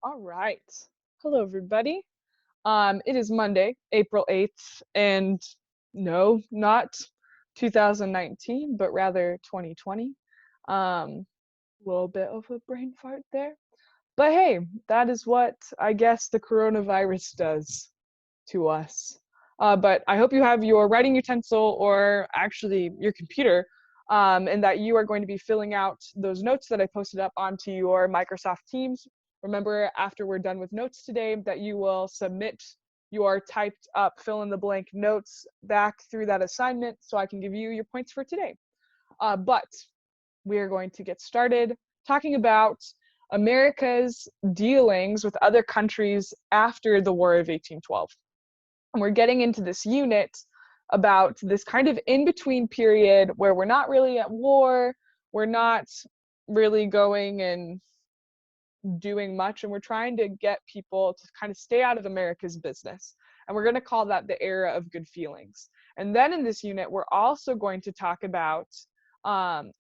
All right. Hello, everybody. It is Monday, April 8th, and no, not 2019, but rather 2020. A little bit of a brain fart there. But hey, that is what I guess the coronavirus does to us. But I hope you have your writing utensil or actually your computer, and that you are going to be filling out those notes that I posted up onto your Microsoft Teams. Remember, after we're done with notes today, that you will submit your typed up fill in the blank notes back through that assignment so I can give you your points for today. But we are going to get started talking about America's dealings with other countries after the War of 1812. And we're getting into this unit about this kind of in between period where we're not really at war, we're not really going and doing much, and we're trying to get people to kind of stay out of America's business. And we're going to call that the era of good feelings. And then in this unit, we're also going to talk about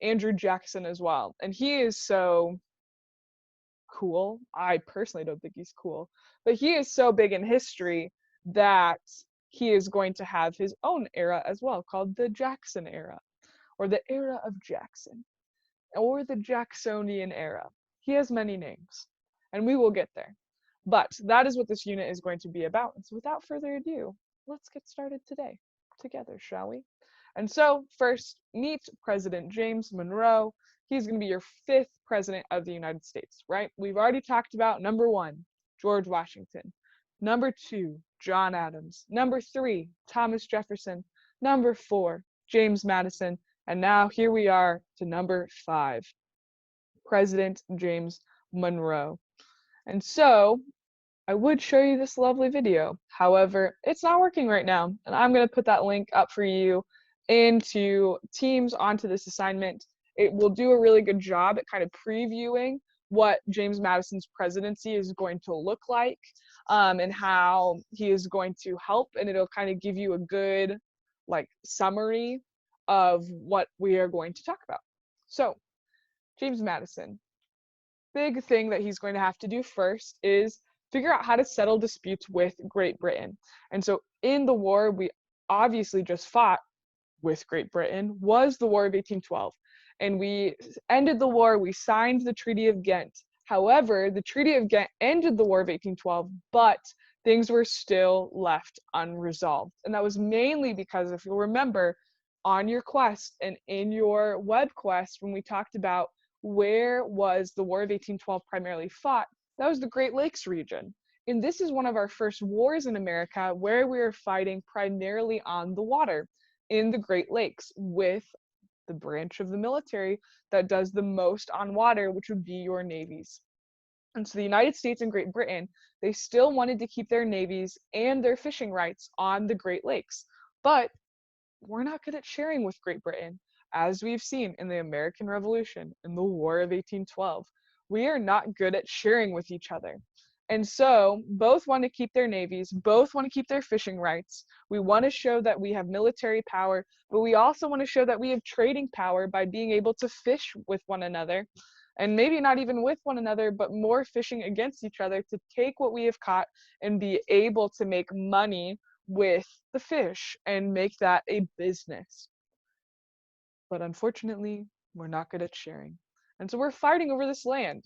Andrew Jackson as well. And he is so cool. I personally don't think he's cool, but he is so big in history that he is going to have his own era as well, called the Jackson era, or the era of Jackson, or the Jacksonian era. He has many names, and we will get there. But that is what this unit is going to be about. And so without further ado, let's get started today together, shall we? And so, first, meet President James Monroe. He's going to be your fifth president of the United States, right? We've already talked about number one, George Washington. Number two, John Adams. Number three, Thomas Jefferson. Number four, James Madison. And now here we are to number five, President James Monroe. And so I would show you this lovely video. However, it's not working right now. And I'm going to put that link up for you into Teams onto this assignment. It will do a really good job at kind of previewing what James Madison's presidency is going to look like, and how he is going to help. And it'll kind of give you a good summary of what we are going to talk about. So, James Madison, big thing that he's going to have to do first is figure out how to settle disputes with Great Britain. And so in the war we obviously just fought with Great Britain was the War of 1812. And we ended the war, we signed the Treaty of Ghent. However, the Treaty of Ghent ended the War of 1812, but things were still left unresolved. And that was mainly because, if you'll remember, on your quest and in your web quest, when we talked about where was the War of 1812 primarily fought, that was the Great Lakes region. And this is one of our first wars in America where we are fighting primarily on the water in the Great Lakes with the branch of the military that does the most on water, which would be your navies. And so the United States and Great Britain, they still wanted to keep their navies and their fishing rights on the Great Lakes. But we're not good at sharing with Great Britain, as we've seen in the American Revolution and the War of 1812. We are not good at sharing with each other. And so both want to keep their navies, both want to keep their fishing rights. We want to show that we have military power, but we also want to show that we have trading power by being able to fish with one another. And maybe not even with one another, but more fishing against each other to take what we have caught and be able to make money with the fish and make that a business. But unfortunately, we're not good at sharing. And so we're fighting over this land.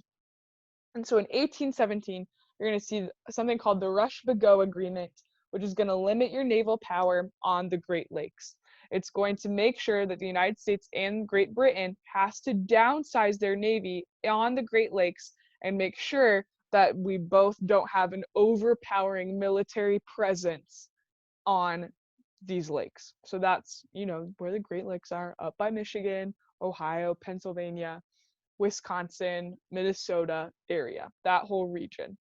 And so in 1817, you're going to see something called the Rush-Bagot Agreement, which is going to limit your naval power on the Great Lakes. It's going to make sure that the United States and Great Britain has to downsize their navy on the Great Lakes and make sure that we both don't have an overpowering military presence on these lakes. So that's, where the Great Lakes are, up by Michigan, Ohio, Pennsylvania, Wisconsin, Minnesota area, that whole region.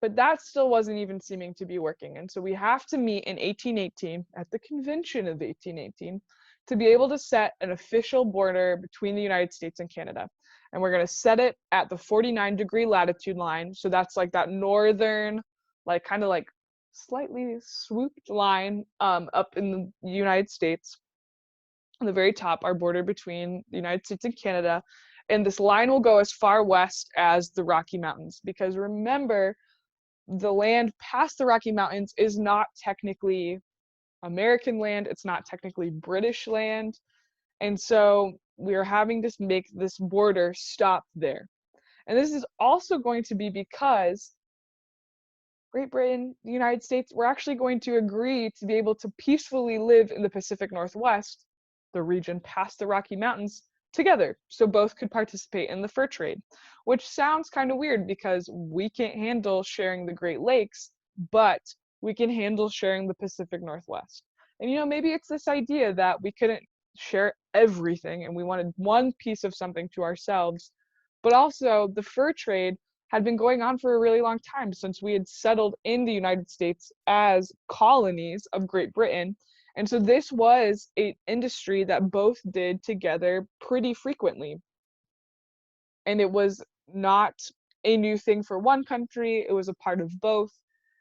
But that still wasn't even seeming to be working. And so we have to meet in 1818 at the convention of 1818 to be able to set an official border between the United States and Canada. And we're going to set it at the 49-degree latitude line. So that's like that northern, kind of slightly swooped line up in the United States. On the very top, our border between the United States and Canada. And this line will go as far west as the Rocky Mountains, because remember, the land past the Rocky Mountains is not technically American land, it's not technically British land. And so we are having to make this border stop there. And this is also going to be because Great Britain, the United States, we're actually going to agree to be able to peacefully live in the Pacific Northwest, the region past the Rocky Mountains, together, so both could participate in the fur trade, which sounds kind of weird because we can't handle sharing the Great Lakes, but we can handle sharing the Pacific Northwest. And maybe it's this idea that we couldn't share everything and we wanted one piece of something to ourselves, but also the fur trade had been going on for a really long time since we had settled in the United States as colonies of Great Britain. And so this was an industry that both did together pretty frequently. And it was not a new thing for one country, it was a part of both.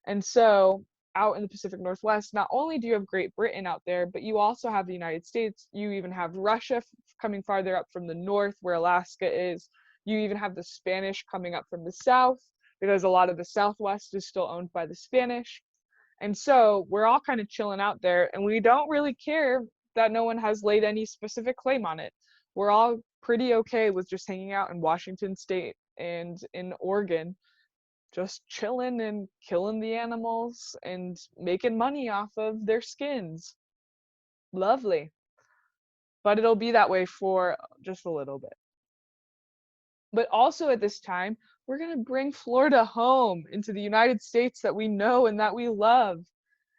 And so out in the Pacific Northwest, not only do you have Great Britain out there, but you also have the United States. You even have Russia coming farther up from the north where Alaska is. You even have the Spanish coming up from the south, because a lot of the Southwest is still owned by the Spanish. And so we're all kind of chilling out there, and we don't really care that no one has laid any specific claim on it. We're all pretty okay with just hanging out in Washington State and in Oregon, just chilling and killing the animals and making money off of their skins. Lovely. But it'll be that way for just a little bit. But also at this time, we're going to bring Florida home into the United States that we know and that we love.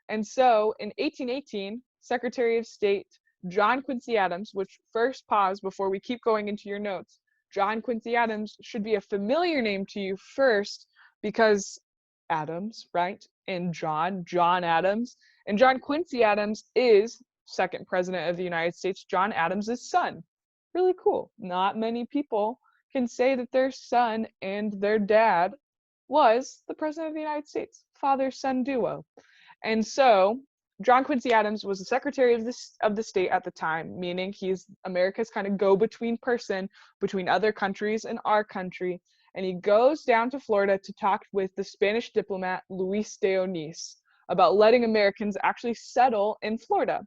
And so in 1818, Secretary of State John Quincy Adams, which first pause before we keep going into your notes, John Quincy Adams should be a familiar name to you first because Adams, right? And John Adams. And John Quincy Adams is second president of the United States, John Adams' son. Really cool. Not many people can say that their son and their dad was the president of the United States, father-son duo. And so John Quincy Adams was the secretary of the state at the time, meaning he's America's kind of go-between person between other countries and our country. And he goes down to Florida to talk with the Spanish diplomat Luis de Onís about letting Americans actually settle in Florida.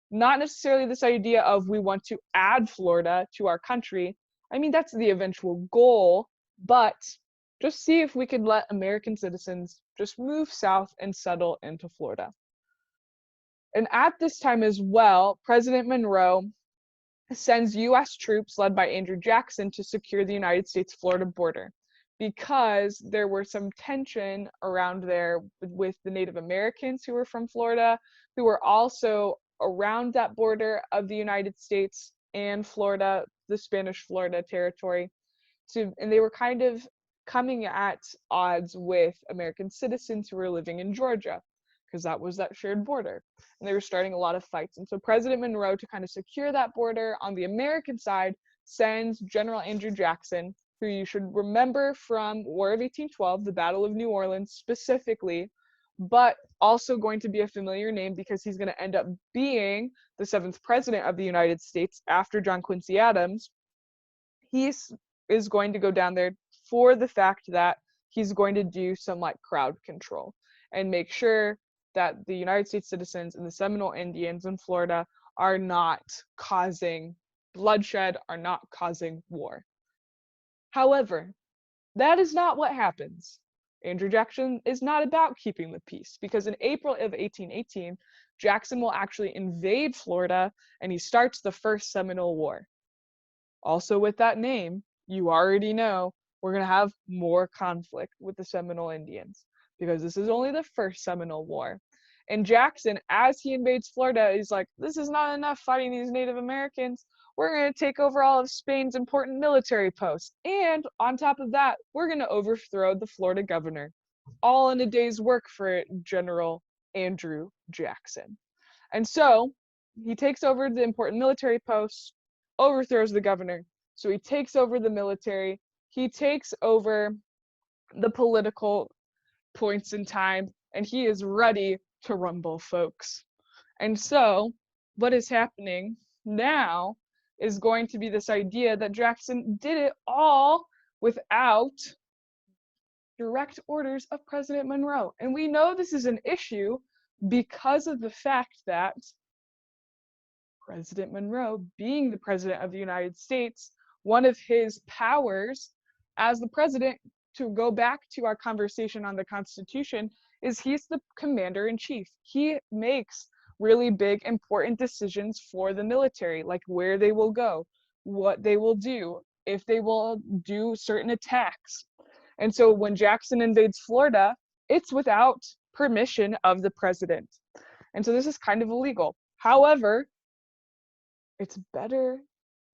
Not necessarily this idea of we want to add Florida to our country. I mean, that's the eventual goal, but just see if we could let American citizens just move south and settle into Florida. And at this time as well, President Monroe sends U.S. troops led by Andrew Jackson to secure the United States-Florida border because there were some tension around there with the Native Americans who were from Florida, who were also around that border of the United States and Florida, the Spanish Florida territory. And they were kind of coming at odds with American citizens who were living in Georgia, because that was that shared border. And they were starting a lot of fights. And so President Monroe, to kind of secure that border on the American side, sends General Andrew Jackson, who you should remember from War of 1812, the Battle of New Orleans specifically, but also going to be a familiar name because he's going to end up being the 7th president of the United States after John Quincy Adams. He is going to go down there for the fact that he's going to do some like crowd control and make sure that the United States citizens and the Seminole Indians in Florida are not causing bloodshed, are not causing war. However, that is not what happens. Andrew Jackson is not about keeping the peace, because in April of 1818, Jackson will actually invade Florida and he starts the First Seminole War. Also with that name, you already know we're going to have more conflict with the Seminole Indians, because this is only the First Seminole War. And Jackson, as he invades Florida, is like, this is not enough fighting these Native Americans. We're going to take over all of Spain's important military posts. And on top of that, we're going to overthrow the Florida governor. All in a day's work for General Andrew Jackson. And so he takes over the important military posts, overthrows the governor. So he takes over the military. He takes over the political points in time, and he is ready to rumble, folks. And so what is happening now is going to be this idea that Jackson did it all without direct orders of President Monroe. And we know this is an issue because of the fact that President Monroe, being the President of the United States, one of his powers as the President, to go back to our conversation on the Constitution, is he's the Commander in Chief. He makes really big, important decisions for the military, like where they will go, what they will do, if they will do certain attacks. And so when Jackson invades Florida, it's without permission of the president. And so this is kind of illegal. However, it's better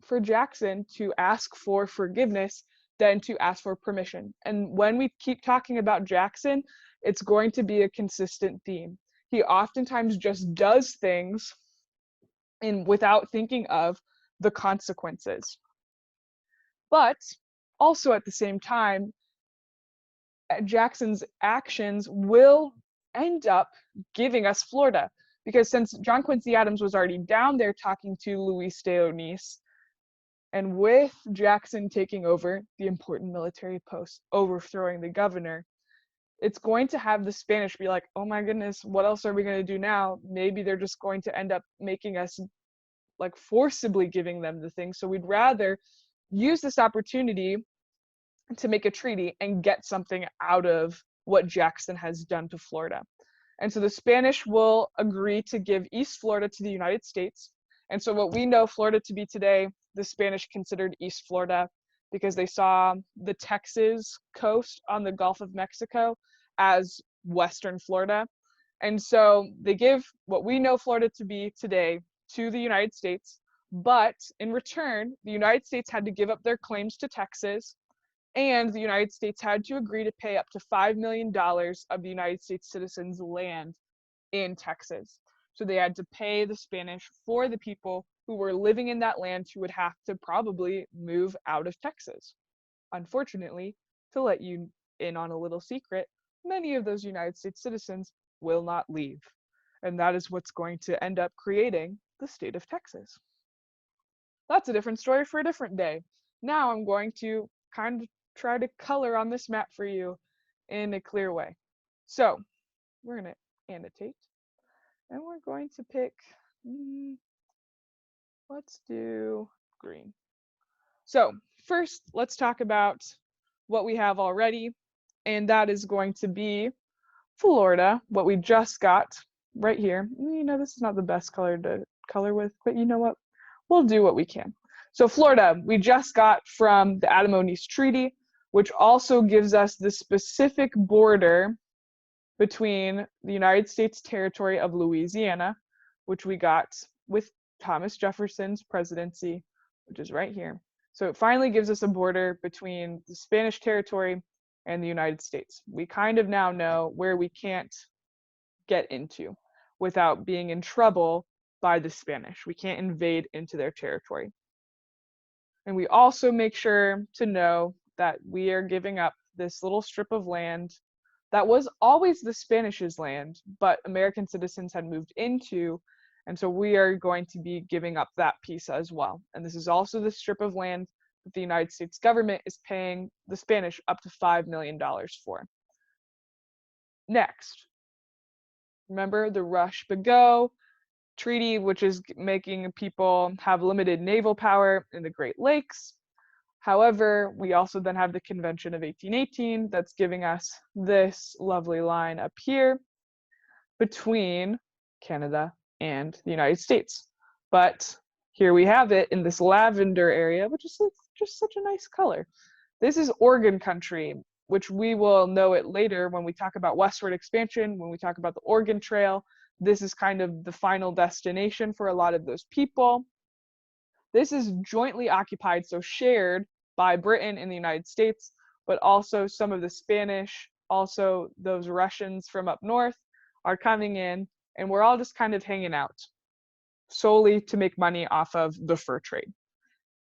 for Jackson to ask for forgiveness than to ask for permission. And when we keep talking about Jackson, it's going to be a consistent theme. He oftentimes just does things without thinking of the consequences. But also at the same time, Jackson's actions will end up giving us Florida, because since John Quincy Adams was already down there talking to Luis de Onís, and with Jackson taking over the important military post, overthrowing the governor, it's going to have the Spanish be like, oh my goodness, what else are we going to do now? Maybe they're just going to end up making us, like, forcibly giving them the thing. So we'd rather use this opportunity to make a treaty and get something out of what Jackson has done to Florida. And so the Spanish will agree to give East Florida to the United States. And so what we know Florida to be today, the Spanish considered East Florida because they saw the Texas coast on the Gulf of Mexico as Western Florida. And so they give what we know Florida to be today to the United States, but in return, the United States had to give up their claims to Texas, and the United States had to agree to pay up to $5 million of the United States citizens' land in Texas. So they had to pay the Spanish for the people who were living in that land who would have to probably move out of Texas. Unfortunately, to let you in on a little secret, many of those United States citizens will not leave. And that is what's going to end up creating the state of Texas. That's a different story for a different day. Now I'm going to kind of try to color on this map for you in a clear way. So we're going to annotate, and we're going to pick, let's do green. So first, let's talk about what we have already, and that is going to be Florida, what we just got right here. You know, this is not the best color to color with, but you know what? We'll do what we can. So Florida, we just got from the Adam-Onis Treaty, which also gives us the specific border between the United States territory of Louisiana, which we got with Thomas Jefferson's presidency, which is right here. So it finally gives us a border between the Spanish territory and the United States. We kind of now know where we can't get into without being in trouble by the Spanish. We can't invade into their territory. And we also make sure to know that we are giving up this little strip of land that was always the Spanish's land, but American citizens had moved into, and so we are going to be giving up that piece as well. And this is also the strip of land that the United States government is paying the Spanish up to $5 million for. Next, remember the Rush-Bagot Treaty, which is making people have limited naval power in the Great Lakes. However, we also then have the Convention of 1818 that's giving us this lovely line up here between Canada and the United States. But here we have it in this lavender area, which is just such a nice color. This is Oregon country, which we will know it later when we talk about westward expansion, when we talk about the Oregon Trail. This is kind of the final destination for a lot of those people. This is jointly occupied, so shared by Britain and the United States, but also some of the Spanish, also those Russians from up north are coming in, and we're all just kind of hanging out solely to make money off of the fur trade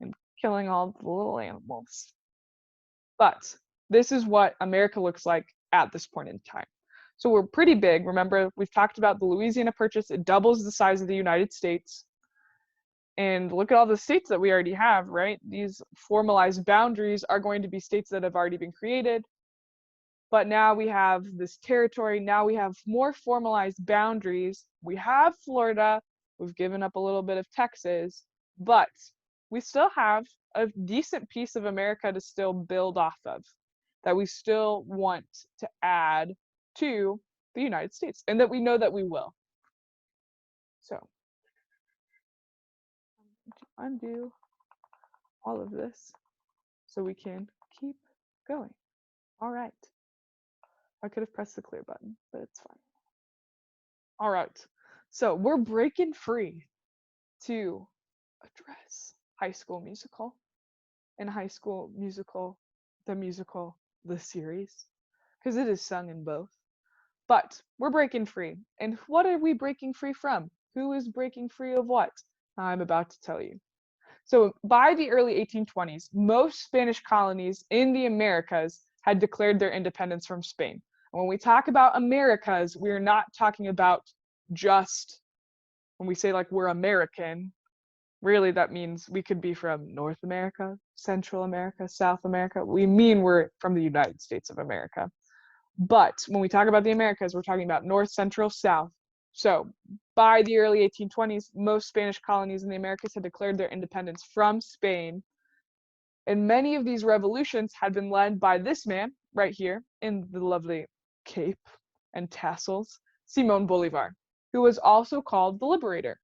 and killing all the little animals. But this is what America looks like at this point in time. So we're pretty big. Remember, we've talked about the Louisiana Purchase. It doubles the size of the United States. And look at all the states that we already have, right? These formalized boundaries are going to be states that have already been created. But now we have this territory. Now we have more formalized boundaries. We have Florida. We've given up a little bit of Texas, but we still have a decent piece of America to still build off of, that we still want to add to the United States, and that we know that we will. So, I'm going to undo all of this so we can keep going. All right. I could have pressed the clear button, but it's fine. All right. So we're breaking free to address High School Musical and High School Musical, the series, because it is sung in both. But we're breaking free. And what are we breaking free from? Who is breaking free of what? I'm about to tell you. So by the early 1820s, most Spanish colonies in the Americas had declared their independence from Spain. And when we talk about Americas, we're not talking about just when we say like we're American, really that means we could be from North America, Central America, South America. We mean we're from the United States of America. But when we talk about the Americas, we're talking about North, Central, South. So by the early 1820s, most Spanish colonies in the Americas had declared their independence from Spain. And many of these revolutions had been led by this man right here in the lovely cape and tassels, Simon Bolivar, who was also called the Liberator.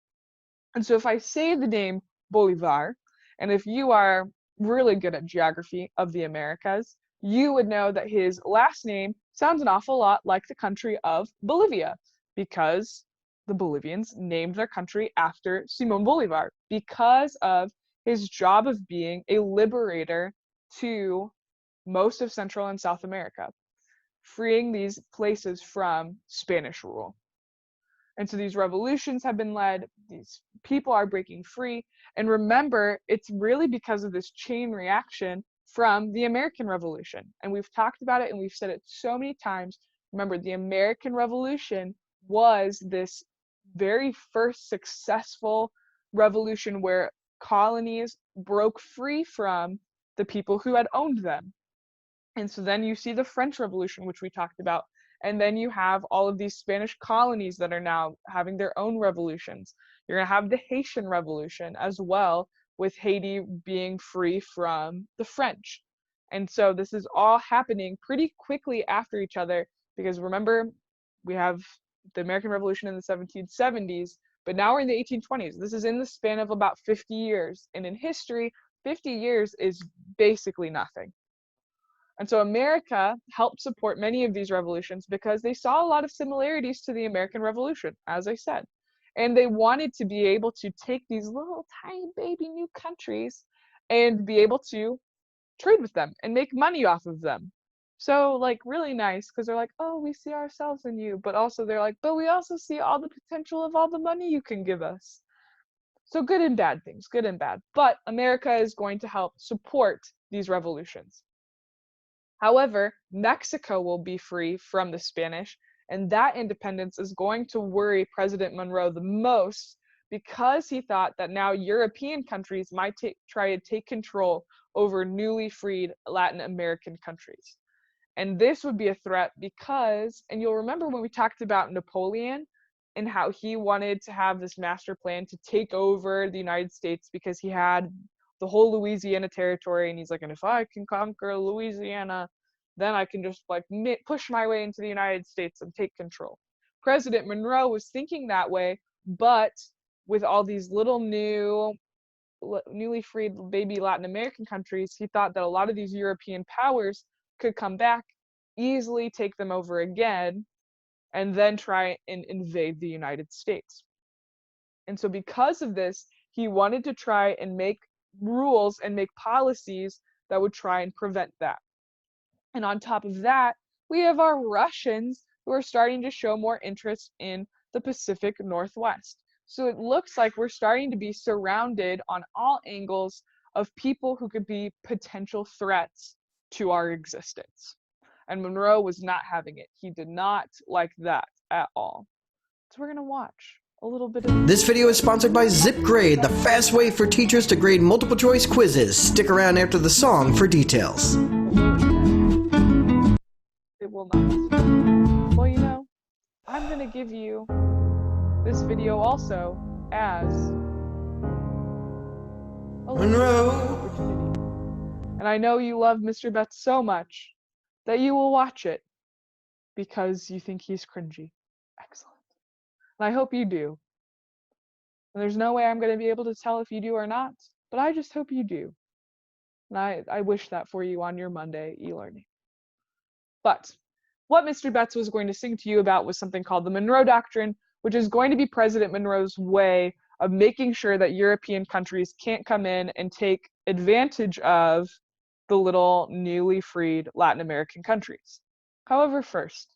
And so if I say the name Bolivar, and if you are really good at geography of the Americas, you would know that his last name sounds an awful lot like the country of Bolivia, because the Bolivians named their country after Simon Bolivar because of his job of being a liberator to most of Central and South America, freeing these places from Spanish rule. And so these revolutions have been led, these people are breaking free. And remember, it's really because of this chain reaction from the American Revolution. And we've talked about it and we've said it so many times. Remember, the American Revolution was this very first successful revolution where colonies broke free from the people who had owned them. And so then you see the French Revolution, which we talked about, and then you have all of these Spanish colonies that are now having their own revolutions. You're going to have the Haitian Revolution as well, with Haiti being free from the French. And so this is all happening pretty quickly after each other, because remember, we have the American Revolution in the 1770s, but now we're in the 1820s. This is in the span of about 50 years. And in history, 50 years is basically nothing. And so America helped support many of these revolutions because they saw a lot of similarities to the American Revolution, as I said. And they wanted to be able to take these little tiny baby new countries and be able to trade with them and make money off of them. So, like, really nice because they're like, oh, we see ourselves in you. But also, they're like, but we also see all the potential of all the money you can give us. So, good and bad things, good and bad. But America is going to help support these revolutions. However, Mexico will be free from the Spanish, and that independence is going to worry President Monroe the most because he thought that now European countries might try to take control over newly freed Latin American countries. And this would be a threat because, and you'll remember when we talked about Napoleon and how he wanted to have this master plan to take over the United States because he had the whole Louisiana territory, and he's like, and if I can conquer Louisiana, then I can just like push my way into the United States and take control. President Monroe was thinking that way, but with all these little newly freed baby Latin American countries, he thought that a lot of these European powers could come back, easily take them over again, and then try and invade the United States. And so because of this, he wanted to try and make rules and make policies that would try and prevent that. And on top of that, we have our Russians who are starting to show more interest in the Pacific Northwest. So it looks like we're starting to be surrounded on all angles of people who could be potential threats to our existence. And Monroe was not having it. He did not like that at all. So we're going to watch. a little bit of... This video is sponsored by ZipGrade, the fast way for teachers to grade multiple choice quizzes. Stick around after the song for details. It will not. Well, you know, I'm going to give you this video also as a Monroe opportunity. And I know you love Mr. Betts so much that you will watch it because you think he's cringy. Excellent. And I hope you do. And there's no way I'm going to be able to tell if you do or not, but I just hope you do. And I wish that for you on your Monday e-learning. But what Mr. Betts was going to sing to you about was something called the Monroe Doctrine, which is going to be President Monroe's way of making sure that European countries can't come in and take advantage of the little newly freed Latin American countries. However, first,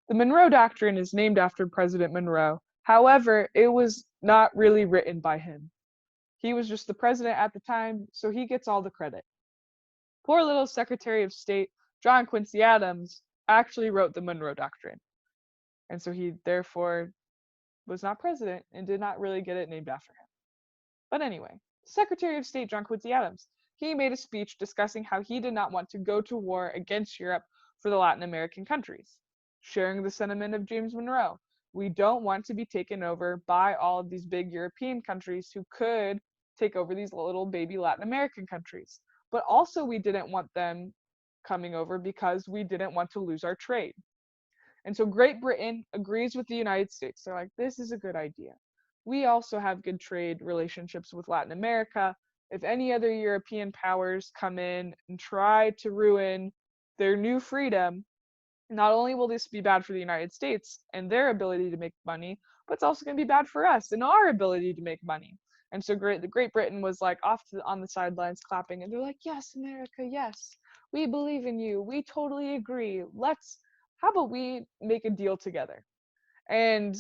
the Monroe Doctrine is named after President Monroe. However, it was not really written by him. He was just the president at the time, so he gets all the credit. Poor little Secretary of State John Quincy Adams actually wrote the Monroe Doctrine. And so he therefore was not president and did not really get it named after him. But anyway, Secretary of State John Quincy Adams, he made a speech discussing how he did not want to go to war against Europe for the Latin American countries, sharing the sentiment of James Monroe. We don't want to be taken over by all of these big European countries who could take over these little baby Latin American countries. But also we didn't want them coming over because we didn't want to lose our trade. And so Great Britain agrees with the United States. They're like, this is a good idea. We also have good trade relationships with Latin America. If any other European powers come in and try to ruin their new freedom, not only will this be bad for the United States and their ability to make money, but it's also going to be bad for us and our ability to make money. And so Great Britain was like on the sidelines clapping, and they're like, yes, America, yes, we believe in you. We totally agree. How about we make a deal together? And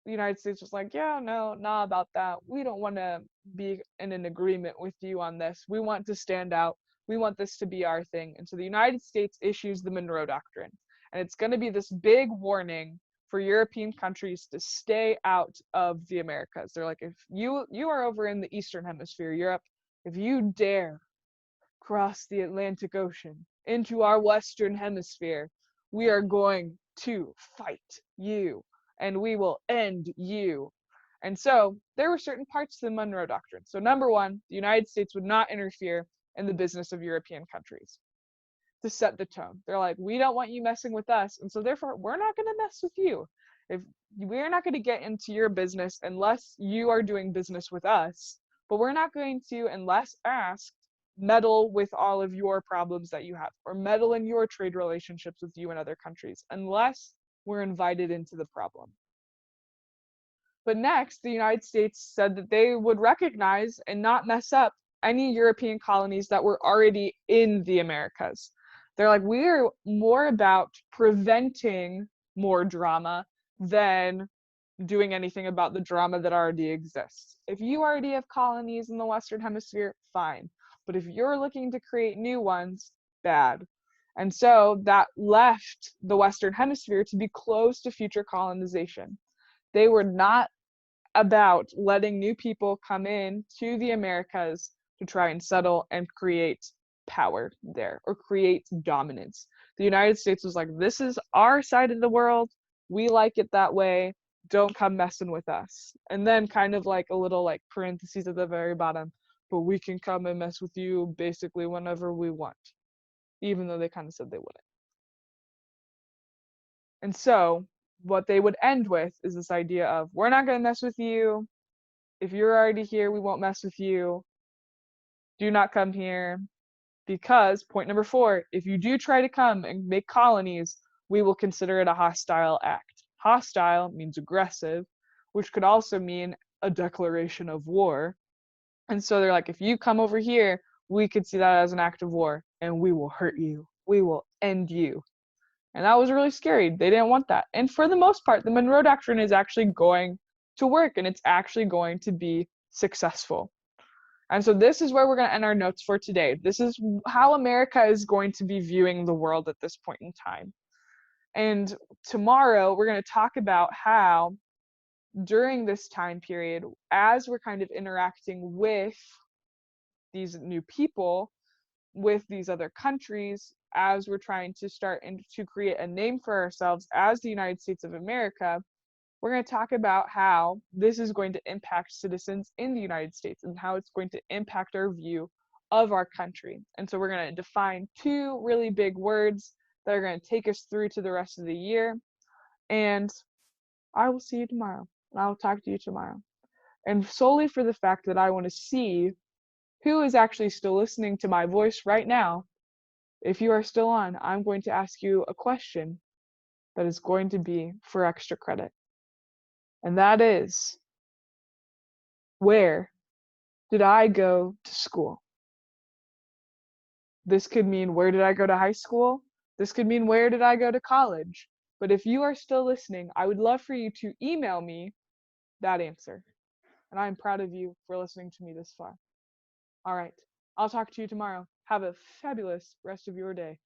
the United States was like, yeah, no, not about that. We don't want to be in an agreement with you on this. We want to stand out. We want this to be our thing. And so the United States issues the Monroe Doctrine. And it's going to be this big warning for European countries to stay out of the Americas. They're like, if you are over in the Eastern Hemisphere, Europe, if you dare cross the Atlantic Ocean into our Western Hemisphere, we are going to fight you and we will end you. And so there were certain parts to the Monroe Doctrine. So number one, the United States would not interfere in the business of European countries. To set the tone, they're like, we don't want you messing with us, and so therefore we're not going to mess with you. If we're not going to get into your business unless you are doing business with us, but we're not going to, unless asked, meddle with all of your problems that you have or meddle in your trade relationships with you and other countries unless we're invited into the problem. But next, the United States said that they would recognize and not mess up any European colonies that were already in the Americas. They're like, we're more about preventing more drama than doing anything about the drama that already exists. If you already have colonies in the Western Hemisphere, fine. But if you're looking to create new ones, bad. And so that left the Western Hemisphere to be closed to future colonization. They were not about letting new people come in to the Americas to try and settle and create power there or create dominance. The United States was like, this is our side of the world. We like it that way. Don't come messing with us. And then kind of like a little like parentheses at the very bottom, but we can come and mess with you basically whenever we want, even though they kind of said they wouldn't. And so what they would end with is this idea of, we're not going to mess with you. If you're already here, we won't mess with you. Do not come here. Because, point number 4, if you do try to come and make colonies, we will consider it a hostile act. Hostile means aggressive, which could also mean a declaration of war. And so they're like, if you come over here, we could see that as an act of war, and we will hurt you. We will end you. And that was really scary. They didn't want that. And for the most part, the Monroe Doctrine is actually going to work, and it's actually going to be successful. And so this is where we're going to end our notes for today. This is how America is going to be viewing the world at this point in time. And tomorrow, we're going to talk about how during this time period, as we're kind of interacting with these new people, with these other countries, as we're trying to start and to create a name for ourselves as the United States of America, we're going to talk about how this is going to impact citizens in the United States and how it's going to impact our view of our country. And so we're going to define two really big words that are going to take us through to the rest of the year. And I will see you tomorrow. And I will talk to you tomorrow. And solely for the fact that I want to see who is actually still listening to my voice right now, if you are still on, I'm going to ask you a question that is going to be for extra credit. And that is, where did I go to school? This could mean, where did I go to high school? This could mean, where did I go to college? But if you are still listening, I would love for you to email me that answer. And I'm proud of you for listening to me this far. All right. I'll talk to you tomorrow. Have a fabulous rest of your day.